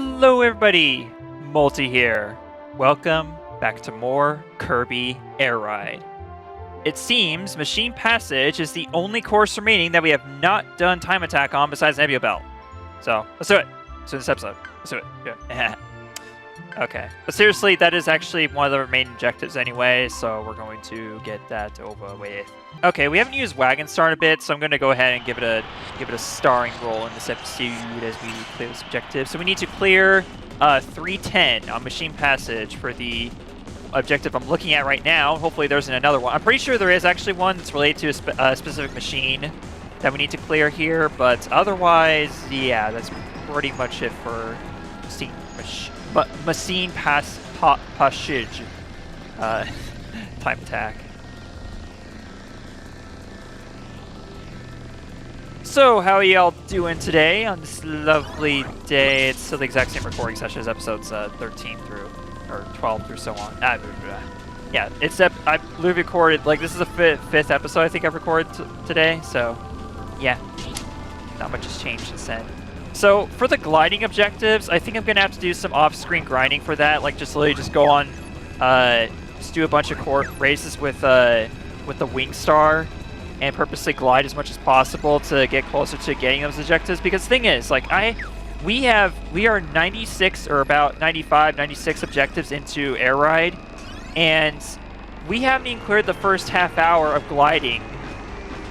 Hello everybody, Multi here. Welcome back to more Kirby Air Ride. It seems Machine Passage is the only course remaining that we have not done time attack on besides Nebula Belt. So, let's do it. Let's do this episode. Let's do it. Yeah. Okay. But seriously, that is actually one of the main objectives anyway, so we're going to get that over with. Okay, we haven't used Wagon Star in a bit, so I'm going to go ahead and give it a starring role in this episode as we clear this objective. So we need to clear 310 on Machine Passage for the objective I'm looking at right now. Hopefully there's another one. I'm pretty sure there is actually one that's related to a specific machine that we need to clear here, but otherwise, yeah, that's pretty much it for Massine Pachage time attack. So, how are y'all doing today on this lovely day? It's still the exact same recording session as episodes 13 through, or 12 through so on. Yeah, I literally recorded, like, this is the fifth episode I think I've recorded today, so, yeah. Not much has changed since then. So, for the gliding objectives, I think I'm going to have to do some off-screen grinding for that, like, just literally just go on, just do a bunch of races with the Wing Star, and purposely glide as much as possible to get closer to getting those objectives. Because the thing is, like, we are 96 or about 95, 96 objectives into Air Ride, and we haven't even cleared the first half hour of gliding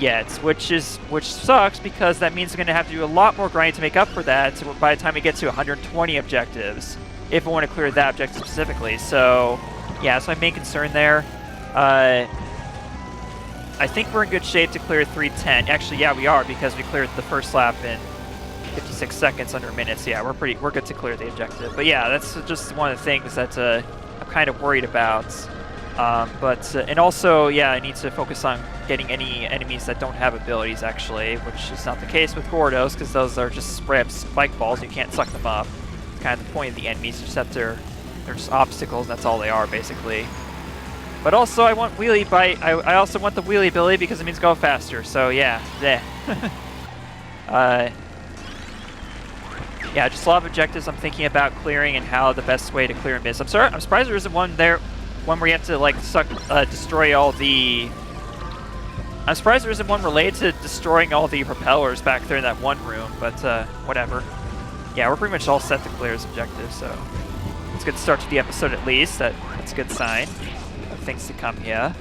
yet, which sucks because that means we're going to have to do a lot more grinding to make up for that by the time we get to 120 objectives, if we want to clear that objective specifically. So, yeah, that's my main concern there. I think we're in good shape to clear 310. Actually, yeah, we are, because we cleared the first lap in 56 seconds under a minute. So yeah, we're good to clear the objective. But yeah, that's just one of the things that I'm kind of worried about. And also, yeah, I need to focus on getting any enemies that don't have abilities, actually, which is not the case with Gordos, because those are just spray-up spike balls. You can't suck them up. It's kind of the point of the enemies, except they're just obstacles, and that's all they are, basically. But also, I want wheelie bite. I also want the wheelie ability because it means go faster. So yeah, yeah, just a lot of objectives I'm thinking about clearing and how the best way to clear them is. I'm surprised there isn't one where you have to like destroy all the. I'm surprised there isn't one related to destroying all the propellers back there in that one room. But whatever. Yeah, we're pretty much all set to clear this objective. So it's a good start to the episode at least. That's a good sign. Things to come here.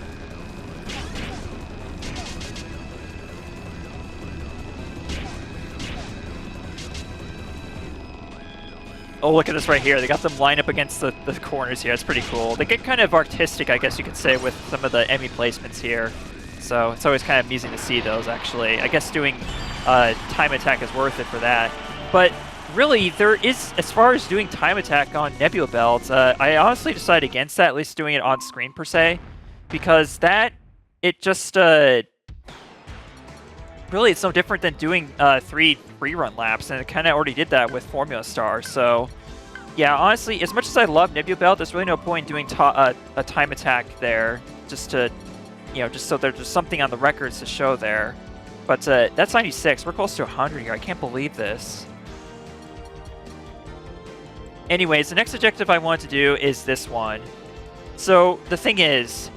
Oh, look at this right here. They got them lined up against the corners here. That's pretty cool. They get kind of artistic, I guess you could say, with some of the enemy placements here. So it's always kind of amusing to see those, actually. I guess doing time attack is worth it for that. But really, there is, as far as doing time attack on Nebula Belt, I honestly decided against that, at least doing it on screen per se. Because it just, really, it's no different than doing 3 free-run laps, and it kind of already did that with Formula Star. So, yeah, honestly, as much as I love Nebula Belt, there's really no point in doing a time attack there, just to, just so there's something on the records to show there. But that's 96. We're close to 100 here. I can't believe this. Anyways, the next objective I want to do is this one. So, the thing is,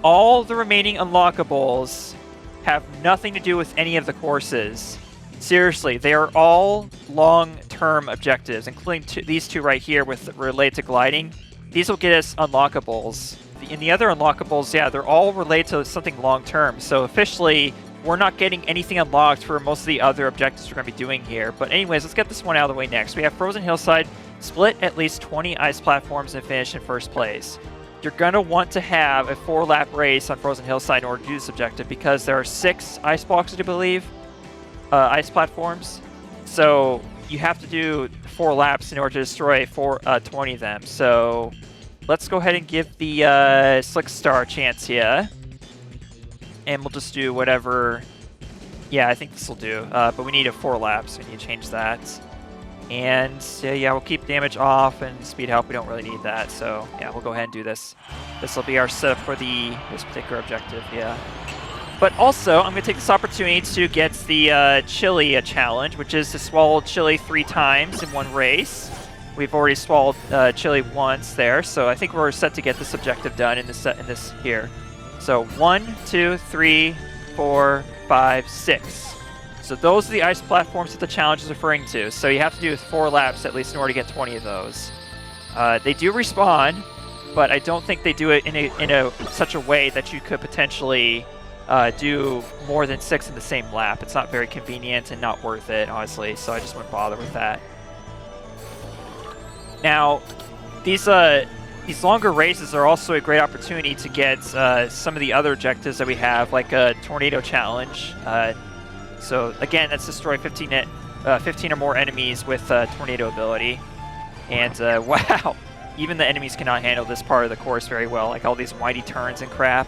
all the remaining unlockables have nothing to do with any of the courses. Seriously, they are all long-term objectives, including these two right here related to gliding. These will get us unlockables. In the other unlockables, yeah, they're all related to something long-term. So officially, we're not getting anything unlocked for most of the other objectives we're going to be doing here. But anyways, let's get this one out of the way next. We have Frozen Hillside, split at least 20 ice platforms and finish in first place. You're going to want to have a 4-lap race on Frozen Hillside in order to do this objective because there are 6 ice blocks, I believe, ice platforms. So you have to do 4 laps in order to destroy 20 of them. So let's go ahead and give the Slick Star a chance here. And we'll just do whatever. Yeah, I think this will do. But we need a 4 laps. We need to change that. And yeah, we'll keep damage off and speed help. We don't really need that, so yeah, we'll go ahead and do this. This will be our setup for this particular objective, yeah. But also, I'm going to take this opportunity to get the Chili challenge, which is to swallow Chili 3 times in one race. We've already swallowed Chili once there, so I think we're set to get this objective done in this here. So 1, 2, 3, 4, 5, 6. So those are the ice platforms that the challenge is referring to. So you have to do 4 laps at least in order to get 20 of those. They do respawn, but I don't think they do it in such a way that you could potentially do more than 6 in the same lap. It's not very convenient and not worth it, honestly, so I just wouldn't bother with that. Now, these longer races are also a great opportunity to get some of the other objectives that we have, like a tornado challenge. So again, that's destroy 15 or more enemies with tornado ability. And wow, even the enemies cannot handle this part of the course very well, like all these windy turns and crap.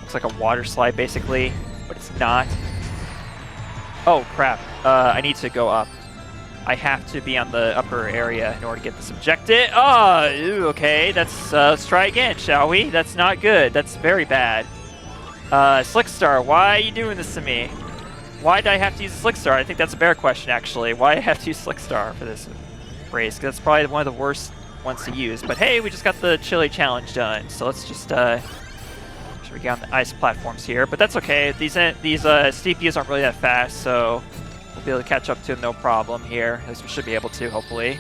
Looks like a water slide basically, but it's not. Oh crap, I need to go up. I have to be on the upper area in order to get this objective. Oh, okay, let's try again, shall we? That's not good, that's very bad. Slickstar, why are you doing this to me? Why did I have to use a Slickstar? I think that's a better question, actually. Why do I have to use Slickstar for this race? Because that's probably one of the worst ones to use. But hey, we just got the Chili challenge done, so let's just make sure we get on the ice platforms here. But that's okay. These steepies aren't really that fast, so we'll be able to catch up to them no problem here. At least we should be able to, hopefully.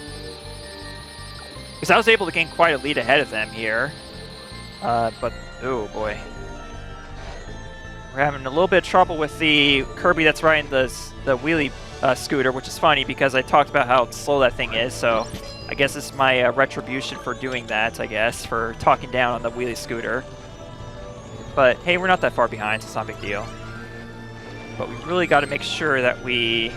Because I was able to gain quite a lead ahead of them here. But, oh boy. We're having a little bit of trouble with the Kirby that's riding the wheelie scooter, which is funny because I talked about how slow that thing is, so I guess this is my retribution for doing that, I guess, for talking down on the wheelie scooter. But hey, we're not that far behind, so it's not a big deal. But we really got to make sure that we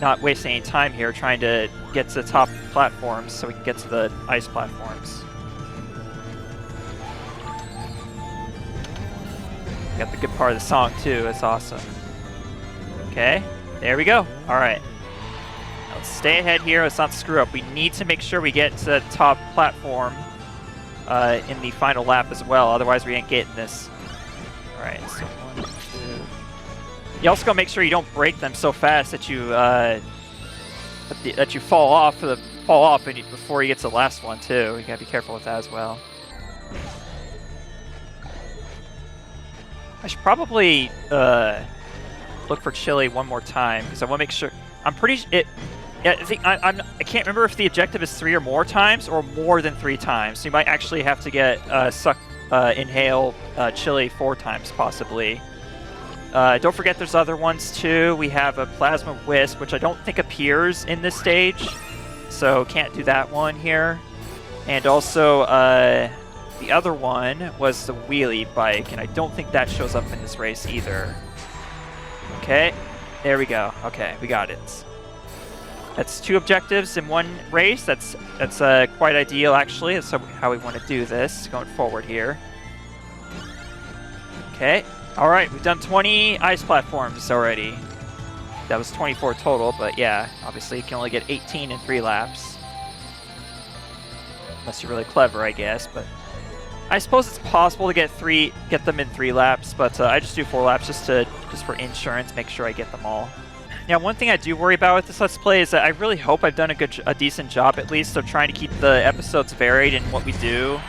not waste any time here trying to get to the top platforms so we can get to the ice platforms. Got the good part of the song too, it's awesome. Okay, there we go. Alright. Let's stay ahead here, let's not screw up. We need to make sure we get to the top platform in the final lap as well, otherwise we ain't getting this. Alright, so 1, 2. You also gotta make sure you don't break them so fast that you fall off before you get to the last one too. You gotta be careful with that as well. I should probably look for Chili one more time because I want to make sure. I'm pretty. I think I can't remember if the objective is 3 or more times or more than 3 times. So you might actually have to get inhale Chili 4 times possibly. Don't forget, there's other ones too. We have a plasma wisp, which I don't think appears in this stage, so can't do that one here. And also. The other one was the wheelie bike, and I don't think that shows up in this race either. Okay, there we go. Okay, we got it. That's 2 objectives in one race. That's quite ideal, actually. That's how we want to do this going forward here. Okay, all right, we've done 20 ice platforms already. That was 24 total, but yeah, obviously you can only get 18 in 3 laps. Unless you're really clever, I guess, but I suppose it's possible to get them in 3 laps, but I just do 4 laps just for insurance, make sure I get them all. Now, one thing I do worry about with this Let's Play is that I really hope I've done a decent job at least of trying to keep the episodes varied in what we do,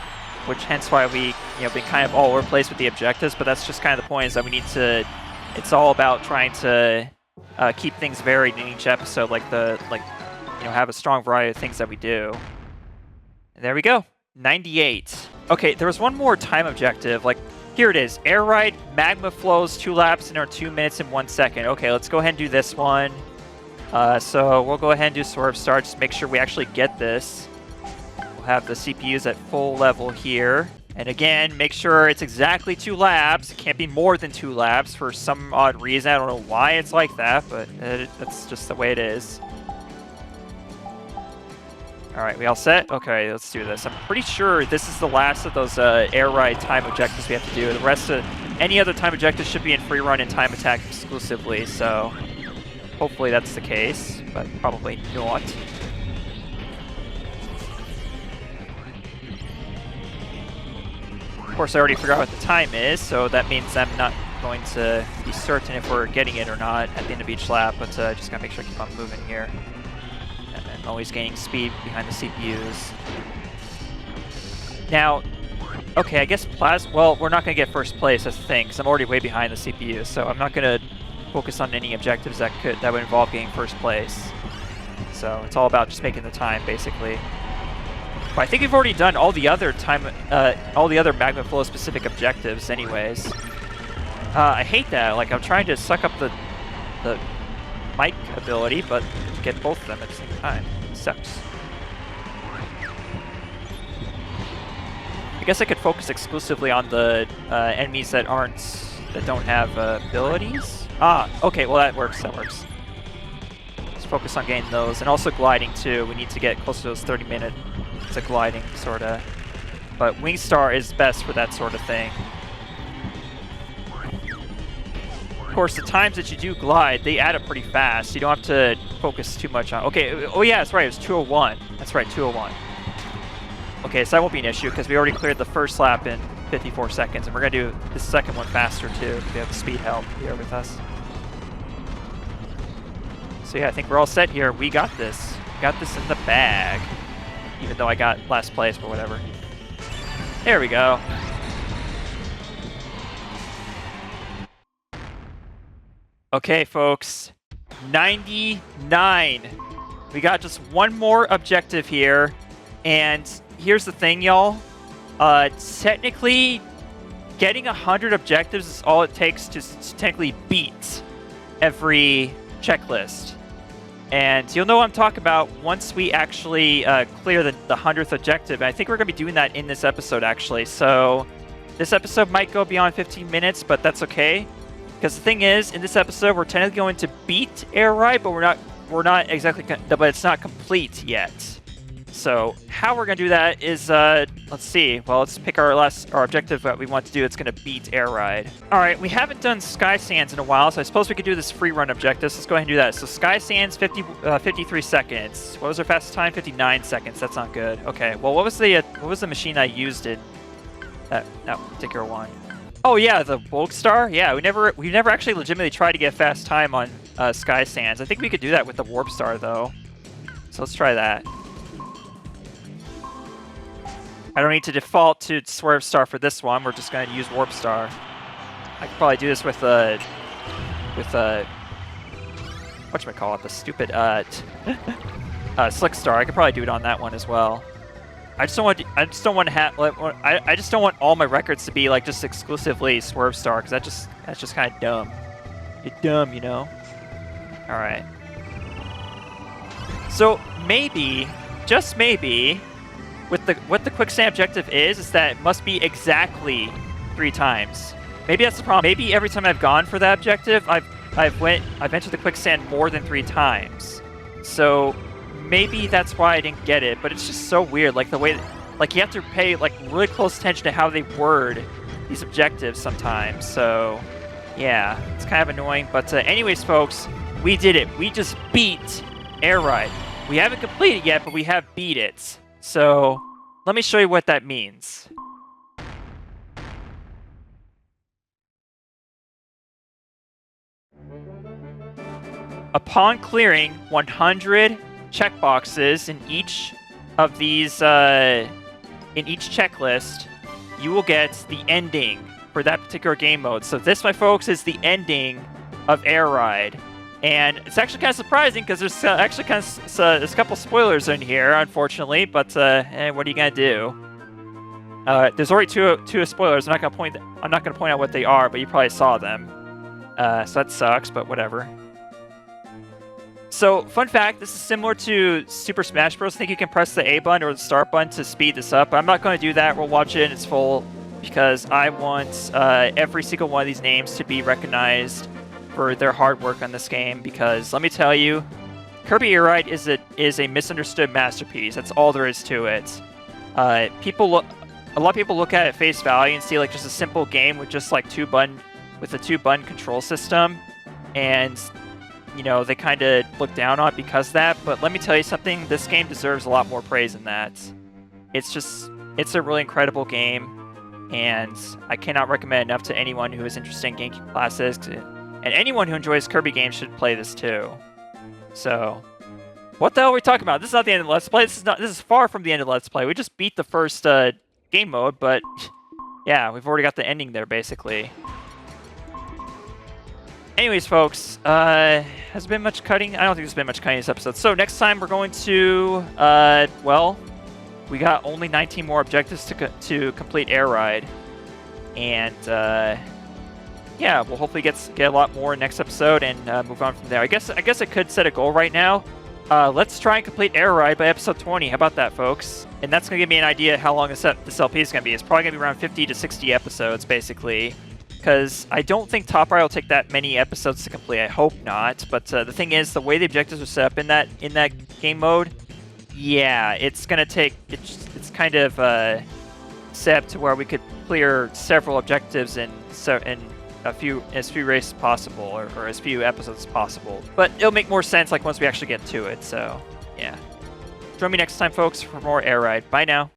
which hence why we been kind of all over the place with the objectives. But that's just kind of the point, is that we need to. It's all about trying to keep things varied in each episode, have a strong variety of things that we do. And there we go. 98. Okay, there was one more time objective. Like, here it is. Air ride, magma flows 2 laps in 2 minutes and 1 second. Okay, let's go ahead and do this one. So we'll go ahead and do Swerve Star, just make sure we actually get this. We'll have the CPUs at full level here. And again, make sure it's exactly 2 laps. It can't be more than 2 laps for some odd reason. I don't know why it's like that, but that's just the way it is. Alright, we all set? Okay, let's do this. I'm pretty sure this is the last of those air ride time objectives we have to do. The rest of any other time objectives should be in free run and time attack exclusively, so hopefully that's the case, but probably not. Of course, I already forgot what the time is, so that means I'm not going to be certain if we're getting it or not at the end of each lap, but just gotta make sure I keep on moving here. And then always gaining speed behind the CPUs. Now, okay, I guess well, we're not going to get first place, that's the thing, because I'm already way behind the CPU, so I'm not going to focus on any objectives that would involve getting first place. So it's all about just making the time, basically. But I think we've already done all the other magma flow specific objectives, anyways. I hate that. Like, I'm trying to suck up the mic ability, but get both of them at the same time. It sucks. I guess I could focus exclusively on the enemies that don't have abilities. Ah, okay. Well, that works. That works. Let's focus on getting those, and also gliding too. We need to get close to those 30 minutes of gliding, sorta. But Wingstar is best for that sort of thing. Of course, the times that you do glide, they add up pretty fast. You don't have to focus too much on... Okay, oh yeah, that's right, it was 201. That's right, 201. Okay, so that won't be an issue, because we already cleared the first lap in 54 seconds, and we're going to do the second one faster, too. We have the speed help here with us. So yeah, I think we're all set here. We got this. We got this in the bag. Even though I got last place, but whatever. There we go. Okay, folks, 99. We got just one more objective here, and here's the thing, y'all. Technically, getting 100 objectives is all it takes to technically beat every checklist. And you'll know what I'm talking about once we actually clear the 100th objective. And I think we're going to be doing that in this episode, actually. So this episode might go beyond 15 minutes, but that's okay. Because the thing is, in this episode, we're technically going to beat Air Ride, but we're not exactly, but it's not complete yet. So how we're going to do that is, let's see. Well, let's pick our objective that we want to do. It's going to beat Air Ride. All right, we haven't done Sky Sands in a while, so I suppose we could do this free run objective. So let's go ahead and do that. So Sky Sands, 53 seconds. What was our fastest time? 59 seconds. That's not good. Okay. Well, what was the machine I used in that particular one? Oh yeah, the Bulk Star. Yeah, we never actually legitimately tried to get fast time on Sky Sands. I think we could do that with the Warp Star though. So let's try that. I don't need to default to Swerve Star for this one. We're just going to use Warp Star. I could probably do this with whatchamacallit, the stupid Slick Star. I could probably do it on that one as well. I just don't want all my records to be like just exclusively Swerve Star, because that's just kind of dumb. You're dumb, you know. All right. So maybe, just maybe, what the quicksand objective is that it must be exactly 3 times. Maybe that's the problem. Maybe every time I've gone for that objective, I've entered the quicksand more than 3 times. So maybe that's why I didn't get it, but it's just so weird, like the way, like you have to pay like really close attention to how they word these objectives sometimes. So yeah, it's kind of annoying. But anyways, folks, we did it. We just beat Air Ride. We haven't completed yet, but we have beat it. So let me show you what that means. Upon clearing 100 checkboxes in each of these, in each checklist, you will get the ending for that particular game mode. So this, my folks, is the ending of Air Ride. And it's actually kind of surprising because there's actually there's a couple spoilers in here, unfortunately. But what are you gonna do? There's already two spoilers. I'm not gonna point out what they are, but you probably saw them. So that sucks, but whatever. So, fun fact, this is similar to Super Smash Bros. I think you can press the A button or the start button to speed this up. I'm not going to do that. We'll watch it in its full because I want every single one of these names to be recognized for their hard work on this game. Because, let me tell you, Kirby Air Ride is a misunderstood masterpiece. That's all there is to it. A lot of people look at it at face value and see like just a simple game with just like a 2-button control system, and you know, they kind of look down on it because of that, but let me tell you something, this game deserves a lot more praise than that. It's a really incredible game, and I cannot recommend enough to anyone who is interested in GameCube classics, and anyone who enjoys Kirby games should play this too. So, What the hell are we talking about? This is not the end of Let's Play. This is far from the end of Let's Play. We just beat the first game mode, but yeah, we've already got the ending there, basically. Anyways, folks, has been much cutting? I don't think there's been much cutting in this episode. So next time we're going to, well, we got only 19 more objectives to complete Air Ride. And, yeah, we'll hopefully get a lot more next episode and move on from there. I guess I could set a goal right now. Let's try and complete Air Ride by episode 20. How about that, folks? And that's going to give me an idea how long this LP is going to be. It's probably going to be around 50 to 60 episodes, basically. Because I don't think Top Ride will take that many episodes to complete. I hope not. But the thing is, the way the objectives are set up in that game mode, yeah, it's going to take... It's kind of set up to where we could clear several objectives in as few races possible, or as few episodes as possible. But it'll make more sense like once we actually get to it, so yeah. Join me next time, folks, for more Air Ride. Bye now.